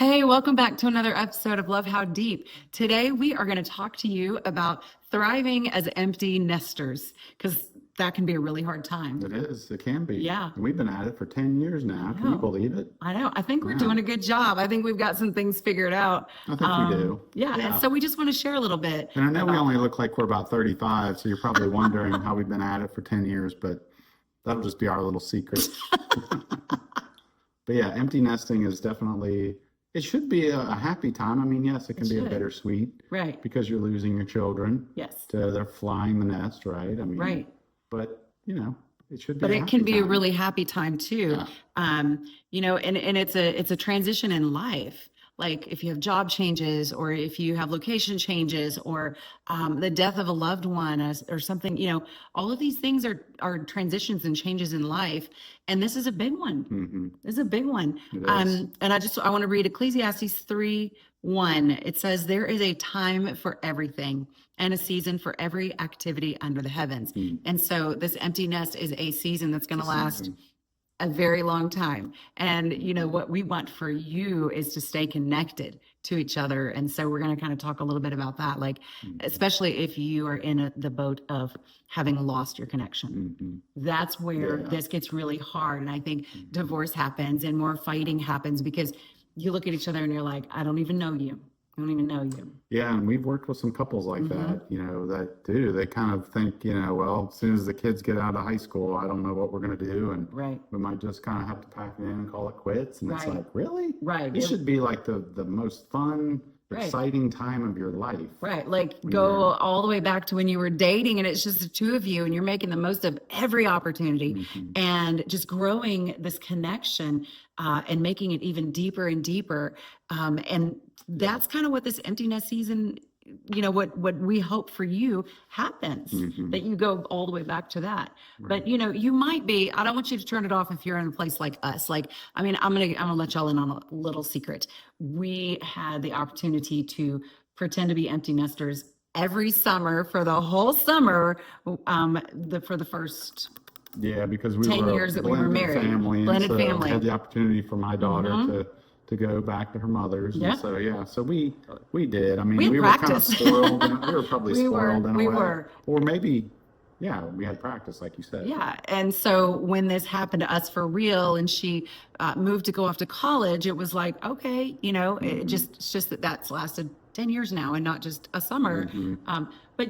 Hey, welcome back to another episode of Love How Deep. Today, we are going to talk to you about thriving as empty nesters because that can be a really hard time. It is. It can be. Yeah. We've been at it for 10 years now. Can you believe it? I know. I think we're Yeah. doing a good job. I think we've got some things figured out. I think we do. Yeah. And so we just want to share a little bit. And I know we about only look like we're about 35, so you're probably wondering how we've been at it for 10 years, but that'll just be our little secret. But yeah, empty nesting is definitely, it should be a happy time. I mean, yes, it can be a should. bittersweet Right. because you're losing your children. Yes. They're flying the nest, right? I mean, Right. but it should be But a it happy can be a time. really happy time too. Yeah. And it's a transition in life. Like if you have job changes or if you have location changes or the death of a loved one or something, all of these things are transitions and changes in life. And this is a big one. Mm-hmm. This is a big one. It is. And I want to read Ecclesiastes 3:1. It says, there is a time for everything and a season for every activity under the heavens. Mm. And so this empty nest is a season that's going to It's a last season. a very long time. And what we want for you is to stay connected to each other. And so we're going to kind of talk a little bit about that, like, especially if you are in the boat of having lost your connection. Mm-hmm. That's where Yeah. this gets really hard. And I think divorce happens and more fighting happens because you look at each other and you're like, I don't even know you. I don't even know you. Yeah, and we've worked with some couples like that, that do. They kind of think, well, as soon as the kids get out of high school, I don't know what we're going to do. And Right. we might just kind of have to pack it in and call it quits. And it's Right. like, really? Right. It should be like the most fun, Right. exciting time of your life. Right. Like go all the way back to when you were dating and it's just the two of you and you're making the most of every opportunity Mm-hmm. and just growing this connection and making it even deeper and deeper. And that's kind of what this emptiness season, what we hope for you happens, Mm-hmm. that you go all the way back to that. Right. But you might be, I don't want you to turn it off if you're in a place like us. Like, I mean, I'm gonna let y'all in on a little secret. We had the opportunity to pretend to be empty nesters every summer for the whole summer, for the first Yeah, because we 10 were years a that we were blended married. family. And Blended so family. had the opportunity for my daughter Mhm. to go back to her mother's. Yeah. And so we did. I mean, We had we were kind of practice. spoiled. We were probably We were, spoiled in a we way. were. Or maybe, yeah, we had practice, like you said. Yeah. And so when this happened to us for real and she moved to go off to college, it was like, okay, it's just that's lasted 10 years now and not just a summer. Mhm. But,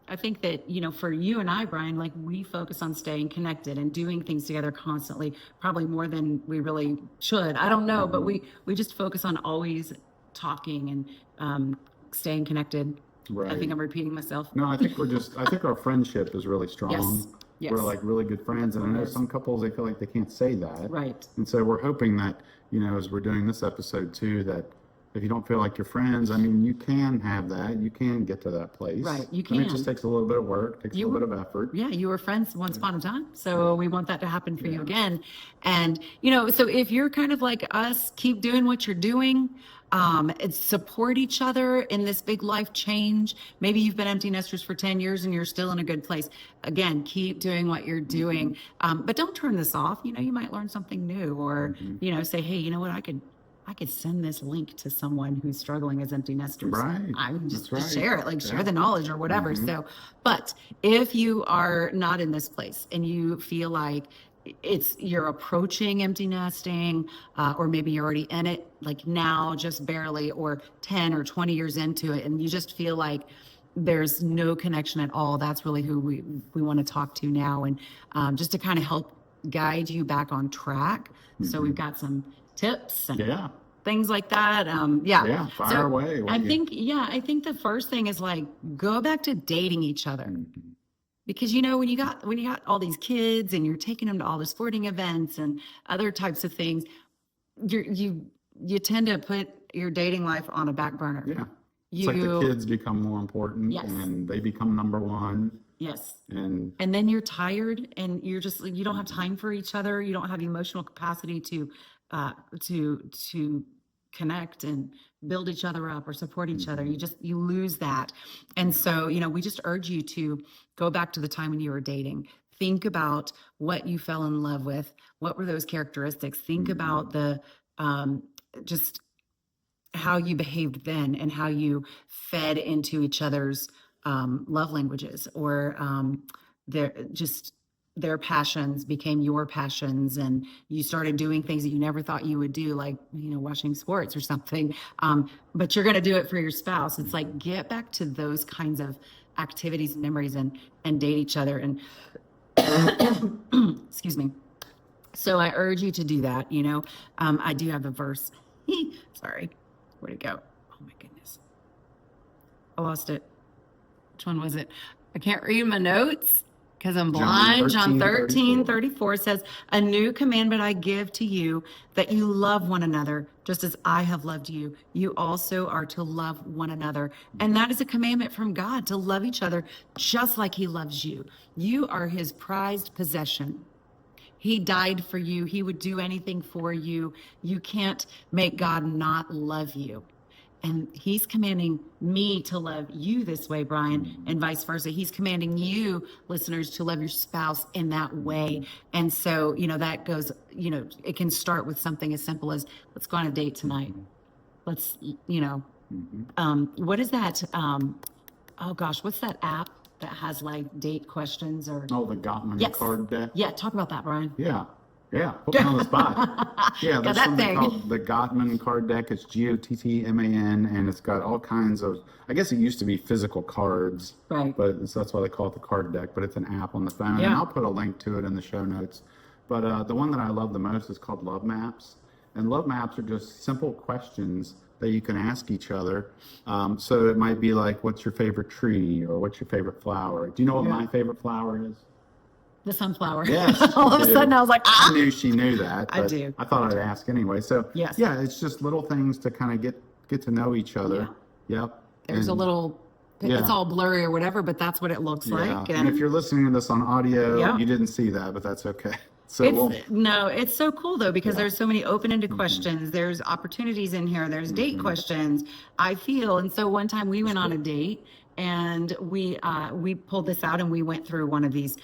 I think that, for you and I, Brian, like we focus on staying connected and doing things together constantly, probably more than we really should. I don't know, but we just focus on always talking and staying connected. I Right. think I'm repeating myself. No, I think I think our friendship is really strong. Yes. Yes. We're like really good friends. And I know Yes. some couples, they feel like they can't say that. Right. And so we're hoping that, as we're doing this episode too, that if you don't feel like you're friends, I mean, you can have that. You can get to that place. Right, you And it can. just takes a little bit of work, takes a little bit of effort. Yeah, you were friends once upon a time. So we want that to happen for you again. And, so if you're kind of like us, keep doing what you're doing. And support each other in this big life change. Maybe you've been empty nesters for 10 years and you're still in a good place. Again, keep doing what you're doing. But don't turn this off. You might learn something new or, say, hey, you know what, I could send this link to someone who's struggling as empty nesters. Right. I would just That's right. share it, like share Yeah. the knowledge or whatever. So, but if you are not in this place and you feel like you're approaching empty nesting, or maybe you're already in it, like now, just barely, or 10 or 20 years into it, and you just feel like there's no connection at all, that's really who we want to talk to now. And just to kind of help guide you back on track. So we've got some tips and Yeah. things like that. Yeah. Fire away. I think the first thing is like, go back to dating each other. Mhm. Because when you got all these kids and you're taking them to all the sporting events and other types of things, you tend to put your dating life on a back burner. Yeah. It's like the kids become more important. Yes. And they become number one. Yes. And And then you're tired and you don't have time for each other. You don't have emotional capacity to connect and build each other up or support each other. You lose that. And so, we just urge you to go back to the time when you were dating. Think about what you fell in love with. What were those characteristics? Think about the just how you behaved then and how you fed into each other's love languages, or their passions became your passions, and you started doing things that you never thought you would do, like, watching sports or something. But you're going to do it for your spouse. It's like, get back to those kinds of activities and memories, and date each other. And excuse me. So I urge you to do that. I do have a verse. Sorry. Where'd it go? Oh my goodness. I lost it. Which one was it? I can't read my notes because I'm blind. John 13:34 says, "A new commandment I give to you, that you love one another, just as I have loved you. You also are to love one another." And that is a commandment from God, to love each other just like he loves you. You are his prized possession. He died for you. He would do anything for you. You can't make God not love you. And he's commanding me to love you this way, Brian, and vice versa. He's commanding you, listeners, to love your spouse in that way. And so, that goes, it can start with something as simple as, let's go on a date tonight. Let's, what is that? Oh gosh, what's that app that has like date questions? Or the Gottman Yes. card deck. Yeah, talk about that, Brian. Yeah. Put me on the spot. Yeah, there's that something thing. called the Gottman card deck. It's Gottman, and it's got all kinds of, I guess it used to be physical cards, Right. but that's why they call it the card deck, but it's an app on the phone. Yeah. And I'll put a link to it in the show notes. But the one that I love the most is called Love Maps. And Love Maps are just simple questions that you can ask each other. So it might be like, what's your favorite tree, or what's your favorite flower? Do you know what my favorite flower is? The sunflower. Yes. All of a sudden I was like, I knew she knew that. I but do. I thought I'd ask anyway. So Yes. yeah, it's just little things to kind of get to know each other. Yep. There's a little, it's all blurry or whatever, but that's what it looks like. And if you're listening to this on audio, Yeah. you didn't see that, but that's okay. So it's so cool though, because there's so many open-ended questions. There's opportunities in here. There's date questions, I feel. And so one time we went on a date, and we pulled this out, and we went through one of these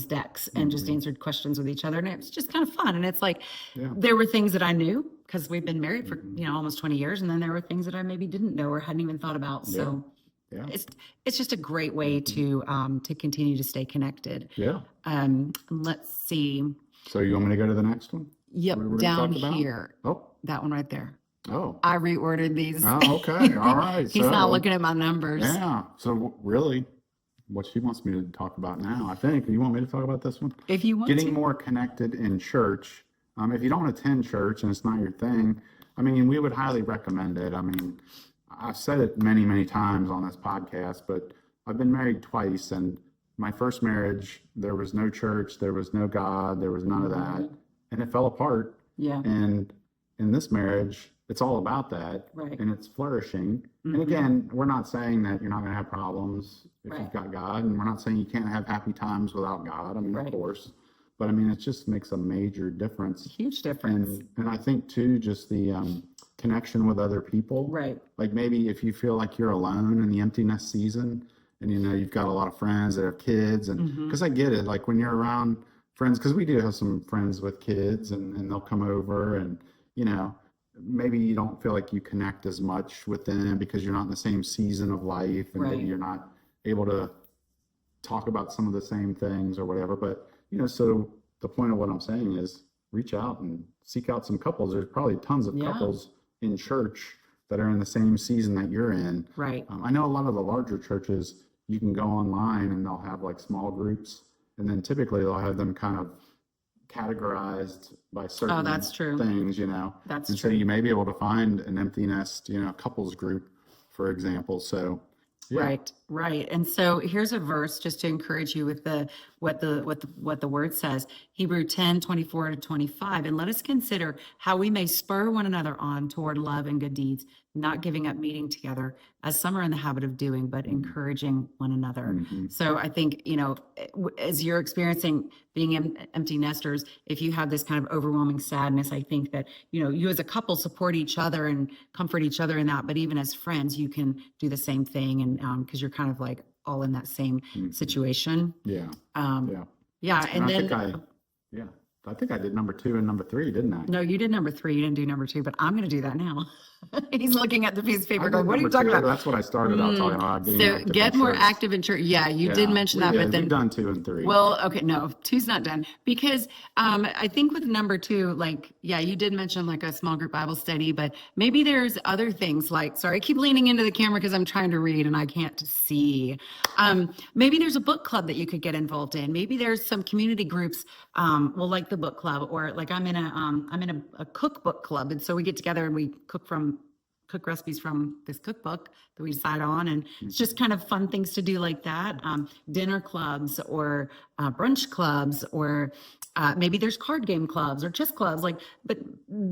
decks and just answered questions with each other, and it was just kind of fun. And it's like, there were things that I knew because we've been married for almost 20 years, and then there were things that I maybe didn't know or hadn't even thought about. So it's just a great way to continue to stay connected. Let's see. So you want me to go to the next one? Yep, down here. Oh, that one right there. Oh, I reordered these. Oh, okay. All right. He's not looking at my numbers. Yeah. So really, what she wants me to talk about now, I think. You want me to talk about this one? If you want Getting more connected in church. If you don't attend church and it's not your thing, I mean, we would highly recommend it. I mean, I've said it many, many times on this podcast, but I've been married twice, and my first marriage, there was no church, there was no God, there was none of that, and it fell apart. Yeah. And in this marriage, it's all about that, and it's flourishing. And again, we're not saying that you're not going to have problems if you've got God, and we're not saying you can't have happy times without God. I mean, of course, but I mean, it just makes a major difference. Huge difference. And I think too, just the connection with other people. Right. Like maybe if you feel like you're alone in the emptiness season, and you've got a lot of friends that have kids, and because I get it, like when you're around friends, because we do have some friends with kids, and they'll come over, and maybe you don't feel like you connect as much with them because you're not in the same season of life, and maybe you're not able to talk about some of the same things or whatever. But so the point of what I'm saying is reach out and seek out some couples. There's probably tons of couples in church that are in the same season that you're in. Right. I know a lot of the larger churches, you can go online and they'll have like small groups, and then typically they'll have them kind of categorized by certain that's true. things, That's and true. so you may be able to find an empty nest, couples group, for example. So Right. And so here's a verse just to encourage you with what the word says. Hebrew 10:24-25. And let us consider how we may spur one another on toward love and good deeds, not giving up meeting together as some are in the habit of doing, but encouraging one another. So I think, as you're experiencing being empty nesters, if you have this kind of overwhelming sadness, I think that, you as a couple support each other and comfort each other in that. But even as friends, you can do the same thing. And because you're kind of like all in that same situation. Yeah. And And then, I think I think I did number 2 and number 3, didn't I? No, you did number 3. You didn't do number 2, but I'm going to do that now. He's looking at the piece of I paper did going, what are you number talking 2. about? That's what I started out talking about. Getting So active get in more church. active in church. Yeah, you did mention that, but then we've done 2 and 3. well, okay, no, 2's not done because I think with number 2, like, yeah, you did mention like a small group Bible study, but maybe there's other things like, sorry, I keep leaning into the camera because I'm trying to read and I can't see. Maybe there's a book club that you could get involved in. Maybe there's some community groups, well, like the book club, or like I'm in a cookbook club, and so we get together and we cook recipes from this cookbook that we decide on, and it's just kind of fun things to do like that. Dinner clubs or brunch clubs, or maybe there's card game clubs or chess clubs. Like, but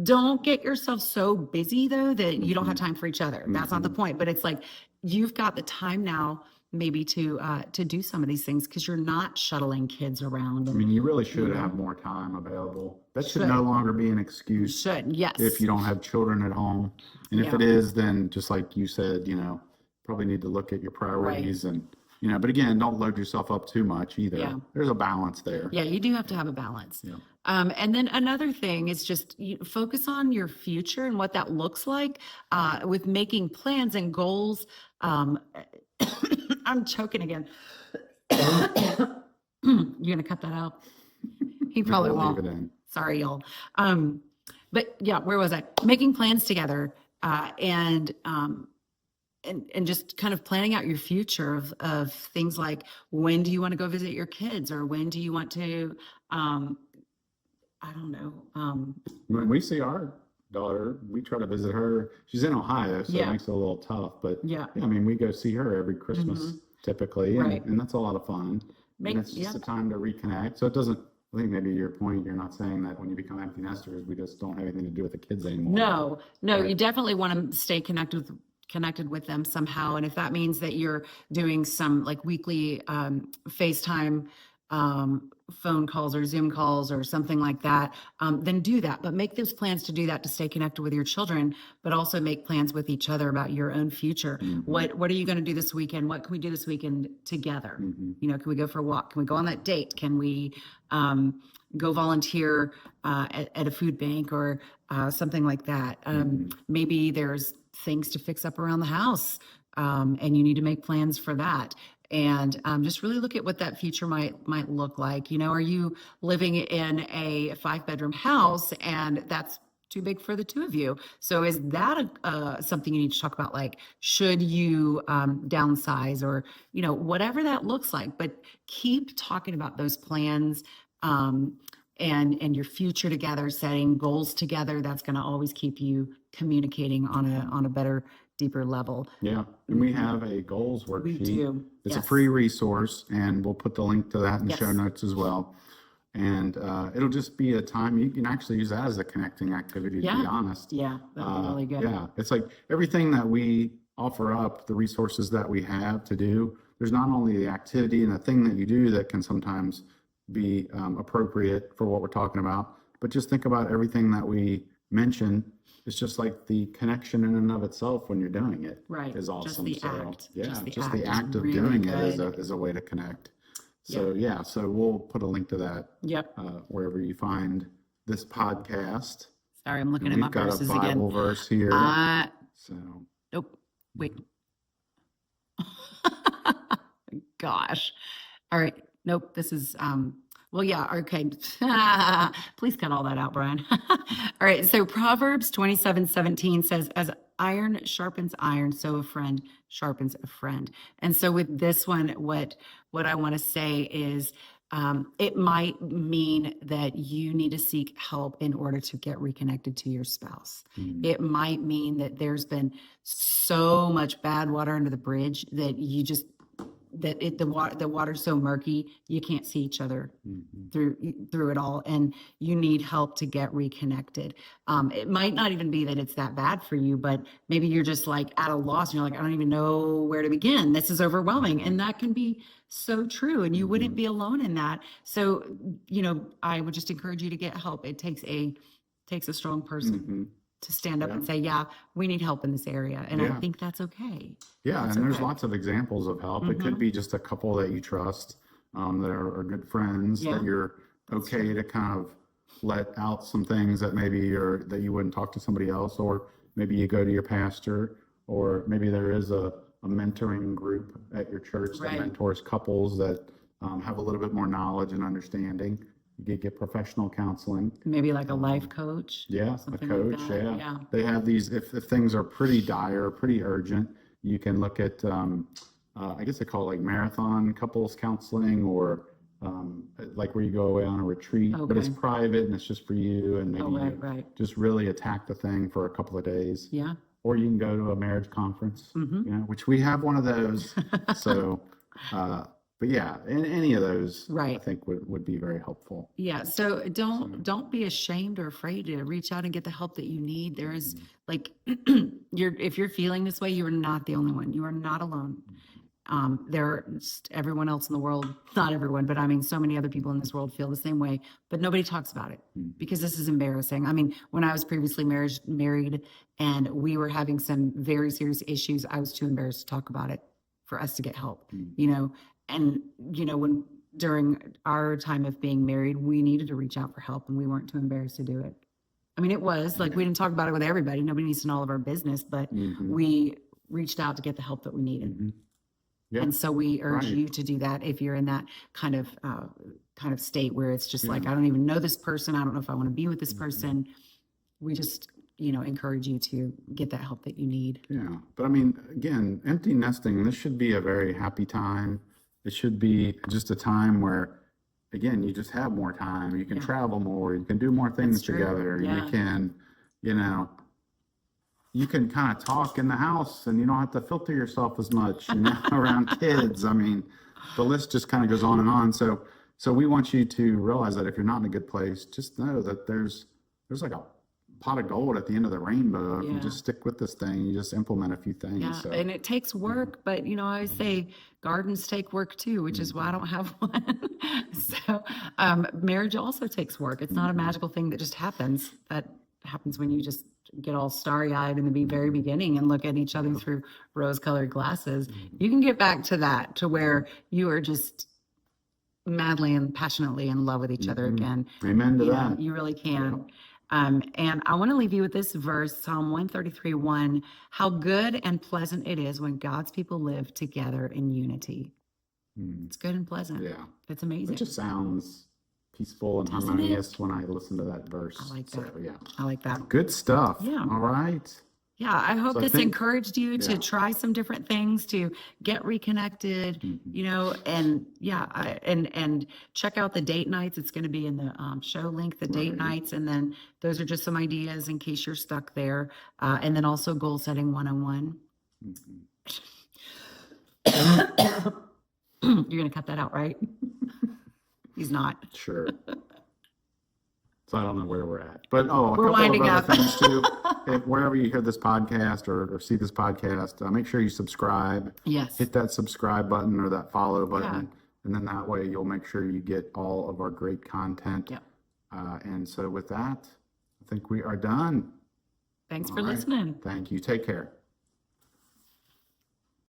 don't get yourself so busy though that you don't have time for each other. That's not the point. But it's like you've got the time now maybe to do some of these things because you're not shuttling kids around. I mean, you really should have more time available. That should no longer be an excuse. Yes. If you don't have children at home. And if it is, then just like you said, probably need to look at your priorities and, but again, don't load yourself up too much either. Yeah. There's a balance there. Yeah, you do have to have a balance. Yeah. And then another thing is just focus on your future and what that looks like with making plans and goals. I'm choking again. You're gonna cut that out? He probably We'll won't. leave it in. Sorry, y'all. But yeah, where was I? Making plans together and just kind of planning out your future of things like when do you want to go visit your kids, or when do you want to I don't know. When we see our daughter, we try to visit her. She's in Ohio, so it makes it a little tough. But I mean, we go see her every Christmas typically, and that's a lot of fun. And it's just a time to reconnect. So it doesn't. I think maybe your point, you're not saying that when you become empty nesters, we just don't have anything to do with the kids anymore. No, you definitely want to stay connected with them somehow. And if that means that you're doing some like weekly FaceTime phone calls or Zoom calls or something like that, then do that. But make those plans to do that, to stay connected with your children, but also make plans with each other about your own future. What are you going to do this weekend? What can we do this weekend together? Can we go for a walk? Can we go on that date? Can we go volunteer at a food bank or something like that? Maybe there's things to fix up around the house, and you need to make plans for that. And just really look at what that future might look like. Are you living in a 5-bedroom house and that's too big for the 2 of you? So is that something you need to talk about? Like, should you downsize, or whatever that looks like? But keep talking about those plans and your future together, setting goals together. That's going to always keep you communicating on a better, deeper level. Yeah. And we have a goals worksheet. We do. It's a free resource, and we'll put the link to that in the show notes as well. And it'll just be a time you can actually use that as a connecting activity, to be honest. Yeah, that'd be really good. Yeah. It's like everything that we offer up, the resources that we have to do, there's not only the activity and the thing that you do that can sometimes be appropriate for what we're talking about, but just think about everything that we mention. It's just like the connection in and of itself when you're doing it is awesome. Just the act. Yeah, just the act act of really doing good. it is a way to connect. So so we'll put a link to that wherever you find this podcast. Sorry, I'm looking at my verses again. We've got a Bible verse here. Nope. Wait. Gosh. All right. Nope. This is well, yeah, okay. Please cut all that out, Brian. All right. So Proverbs 27:17 says, as iron sharpens iron, so a friend sharpens a friend. And so with this one, what I want to say is it might mean that you need to seek help in order to get reconnected to your spouse. It might mean that there's been so much bad water under the bridge that you just the water's so murky you can't see each other through it all, and you need help to get reconnected. It might not even be that it's that bad for you, but maybe you're just like at a loss and you're like, I don't even know where to begin. This is overwhelming. And that can be so true, and you wouldn't be alone in that. So I would just encourage you to get help. It takes a strong person to stand up and say, yeah, we need help in this area. And I think that's okay. Yeah. And there's lots of examples of help. It could be just a couple that you trust, that are good friends, that you're okay to kind of let out some things that maybe that you wouldn't talk to somebody else, or maybe you go to your pastor, or maybe there is a mentoring group at your church that Right. mentors couples that have a little bit more knowledge and understanding. You could get professional counseling. Maybe like a life coach. Yeah, a something coach. like that. Yeah. Yeah. They have these, if things are pretty dire, pretty urgent, you can look at, I guess they call it like marathon couples counseling, or like where you go away on a retreat, but it's Okay. private and it's just for you. And maybe Oh, right, you right. just really attack the thing for a couple of days. Yeah. Or you can go to a marriage conference, Mm-hmm. which we have one of those. So, but yeah, any of those, I Right. think would be very helpful. Yeah. So don't be ashamed or afraid to reach out and get the help that you need. There is like if you're feeling this way, you are not the only one. You are not alone. Everyone else in the world, not everyone, but I mean, so many other people in this world feel the same way, but nobody talks about it because this is embarrassing. I mean, when I was previously married and we were having some very serious issues, I was too embarrassed to talk about it for us to get help, and, when during our time of being married, we needed to reach out for help and we weren't too embarrassed to do it. I mean, it was like, we didn't talk about it with everybody. Nobody needs to know all of our business, but we reached out to get the help that we needed. Yeah. And so we urge Right. you to do that if you're in that kind of state where it's just like, I don't even know this person. I don't know if I want to be with this person. We just, encourage you to get that help that you need. Yeah. But I mean, again, empty nesting, this should be a very happy time. It should be just a time where, again, you just have more time. You can Yeah. travel more. You can do more things That's true. together. Yeah. You can, you can kind of talk in the house and you don't have to filter yourself as much, around kids. I mean, the list just kind of goes on and on. So we want you to realize that if you're not in a good place, just know that there's like a pot of gold at the end of the rainbow. If you Yeah. just stick with this thing, you just implement a few things. Yeah, So and it takes work, but I always say gardens take work too, which is why I don't have one. So marriage also takes work. It's not a magical thing that just happens. That happens when you just get all starry-eyed in the very beginning and look at each other through rose-colored glasses. You can get back to that, to where you are just madly and passionately in love with each other again. Amen to that. You really can. And I want to leave you with this verse, Psalm 133:1. How good and pleasant it is when God's people live together in unity. It's good and pleasant. Yeah. It's amazing. It just sounds peaceful and Doesn't harmonious when I listen to that verse. I like So, that. yeah. I like that. Good stuff. Yeah. All right. Yeah, I hope So I this think- encouraged you to yeah. try some different things, to get reconnected, and and check out the date nights. It's going to be in the show link, the date nights, and then those are just some ideas in case you're stuck there. And then also goal setting 101. You're going to cut that out, right? He's not. Sure. So I don't know where we're at, but a We're couple winding of other up. things too. Wherever you hear this podcast or see this podcast, make sure you subscribe. Yes. Hit that subscribe button or that follow button, and then that way you'll make sure you get all of our great content. Yep. And so with that, I think we are done. Thanks All for right. listening. Thank you. Take care.